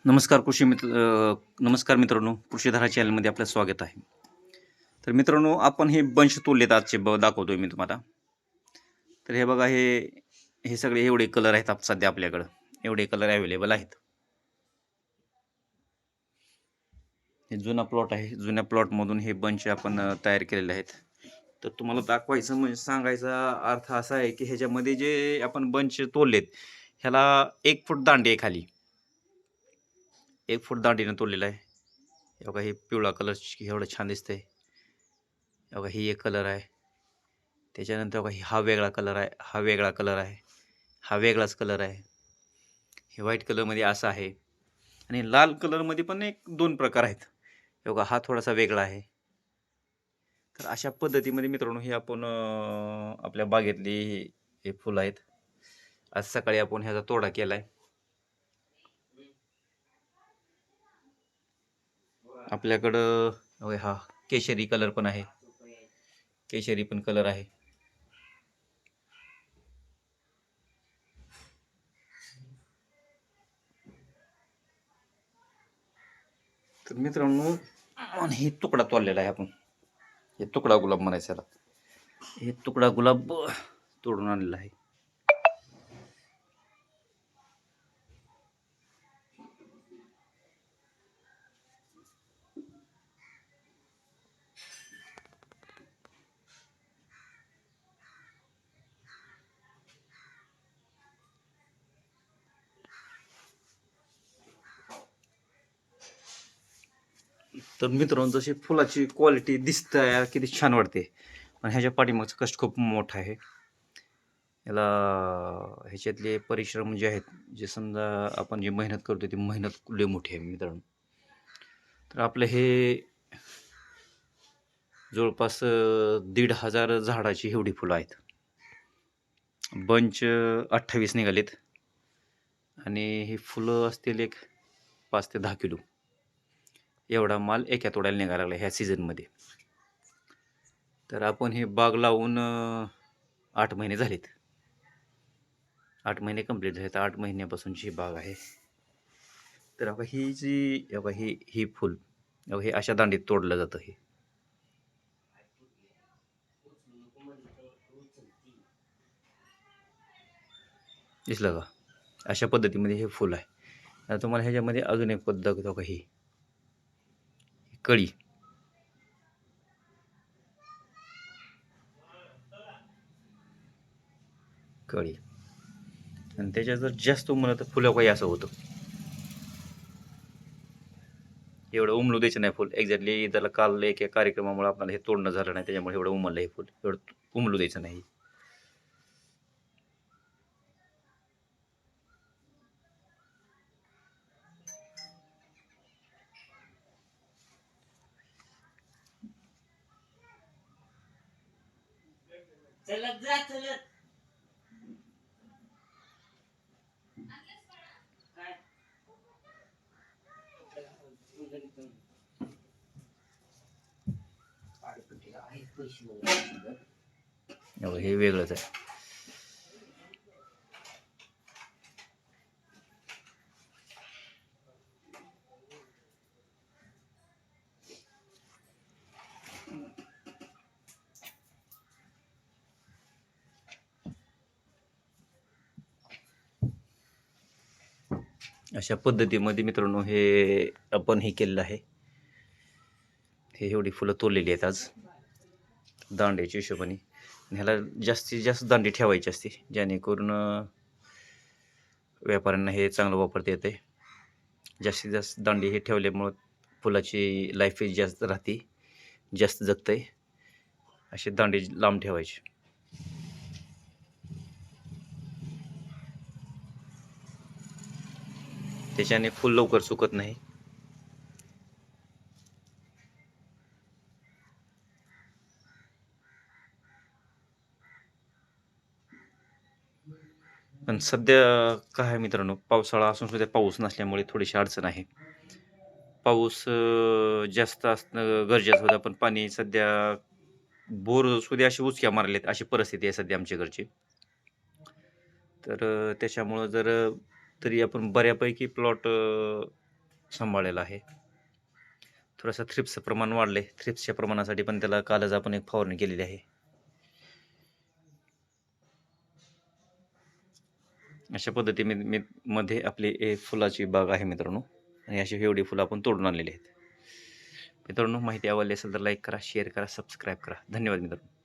नमस्कार मित्रांनो, कृषीधारा चॅनलमध्ये आपलं स्वागत आहे. तर मित्रांनो, आपण हे बंच तोडलेत आजचे दाखवतोय मी तुम्हाला. तर हे बघा, हे सगळे एवढे कलर आहेत सध्या आपल्याकडं. एवढे कलर अवेलेबल आहेत. हे जुना प्लॉट आहे. जुन्या प्लॉटमधून हे बंच आपण तयार केलेले आहेत. तर तुम्हाला दाखवायचं म्हणजे सांगायचा अर्थ असा आहे, की ह्याच्यामध्ये जे आपण बंच तोडलेत, ह्याला 1 फूट दांडी आहे खाली. 1 फूट दांडीनं तोडलेलं आहे. हे बघा, हे पिवळा कलर एवढं छान दिसतंय. हे बघा, ही एक कलर आहे. त्याच्यानंतर बघा, हा वेगळा कलर आहे, हा वेगळा कलर आहे, हा वेगळाच कलर आहे. हे व्हाईट कलरमध्ये असं आहे आणि लाल कलरमध्ये पण 1-2 प्रकार आहेत. हे बघा, हा थोडासा वेगळा आहे. तर अशा पद्धतीमध्ये मित्रांनो, हे आपण आपल्या बागेतली हे फुलं आहेत. आज सकाळी आपण ह्याचा तोडा केलाय. आपल्याकडं हा केशरी कलर पण आहे. केशरी पण कलर आहे. तर मित्रांनो, हे तुकडा तोडलेला आहे आपण. हे तुकडा गुलाब म्हणायचं याला. हे तुकडा गुलाब तोडून आणलेला आहे. तर मित्रांनो, जशी फुलाची क्वालिटी दिसते किती छान वाटते, पण ह्याच्या पाठीमागचं कष्ट खूप मोठं आहे. याला ह्याच्यातले परिश्रम जे आहेत, जे समजा आपण जी मेहनत करतो ती मेहनत लई मोठी आहे मित्रांनो. तर आपलं हे जवळपास 1,500 झाडाची एवढी फुलं आहेत. बंच 28 निघालेत आणि ही फुलं असतील एक 5 ते 10 किलो. एवढा माल एका तोड्याला निघायला लागला ह्या सीझनमध्ये. तर आपण हे बाग लावून 8 महिने झालेत. 8 महिने कंप्लीट झाले. तर 8 महिन्यापासूनची बाग आहे. तर बघा, ही फुल हे अशा दांडीत तोडलं जातं हे. दिसलं का? अशा पद्धतीमध्ये हे फुल आहे. आता तुम्हाला ह्याच्यामध्ये अजून एक पद्धत दाखवतो का, ही कळी. कळी आणि त्याच्यात जर जास्त उमलं तर फुलं काही असं होतं. एवढं उमलू द्यायचं नाही फुल. एक्झॅक्टली त्याला काल एका कार्यक्रमामुळे आपल्याला हे तोडणं झालं नाही, त्याच्यामुळे एवढं उमललं हे फुल. एवढं उमलू द्यायचं नाही. हे वेगळंच आहे. अशा पद्धतीमध्ये मित्रांनो, हे आपण हे केलेलं आहे. हे एवढी फुलं तोडलेली आहेत आज दांड्याच्या हिशोबाने. ह्याला जास्तीत जास्त दांडी ठेवायची असते, जेणेकरून व्यापाऱ्यांना हे चांगलं वापरता येते. जास्तीत जास्त दांडी हे ठेवल्यामुळं फुलाची लाईफ जास्त राहते, जास्त जगतंय. अशी दांडी लांब ठेवायची. त्याच्याने फुल लवकर सुकत नाही. पण सध्या काय आहे मित्रांनो, पावसाळा असून सुद्धा पाऊस नसल्यामुळे थोडीशी अडचण आहे. पाऊस जास्त असणं गरजेचं होतं, पण पाणी सध्या बोर सुद्धा अशी उचक्या मारलेत, अशी परिस्थिती आहे सध्या आमच्याकडची. तर त्याच्यामुळं तरी आपण बऱ्यापैकी प्लॉट सांभाळलेला आहे. थोडंसं थ्रिप्सचं प्रमाण वाढलं आहे. थ्रिप्सच्या प्रमाणासाठी पण त्याला कालच आपण एक फवारणी केलेली आहे. अशा पद्धतीने मध्ये आपली फुलाची बाग आहे मित्रांनो, आणि अशी एवढी फुलं आपण तोडून आणलेली आहेत. मित्रांनो, माहिती आवडली असेल तर लाईक करा, शेअर करा, सबस्क्राईब करा. धन्यवाद मित्रांनो.